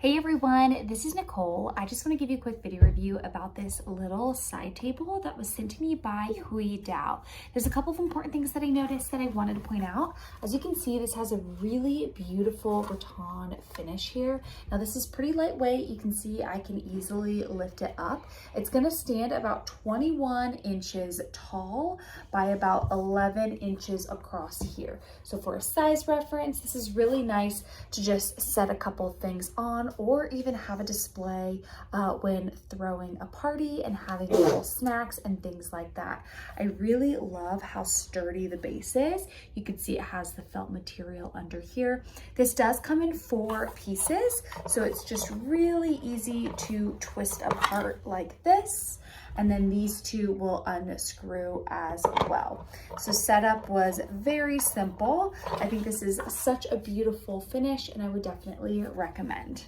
Hey everyone, this is Nicole. I just want to give you a quick video review about this little side table that was sent to me by Hui Dao. There's a couple of important things that I noticed that I wanted to point out. As you can see, this has a really beautiful rattan finish here. Now this is pretty lightweight. You can see I can easily lift it up. It's going to stand about 21 inches tall by about 11 inches across here. So for a size reference, this is really nice to just set a couple things on or even have a display when throwing a party and having little snacks and things like that. I really love how sturdy the base is. You can see it has the felt material under here. This does come in 4 pieces, so it's just really easy to twist apart like this. And then these two will unscrew as well. So setup was very simple. I think this is such a beautiful finish and I would definitely recommend.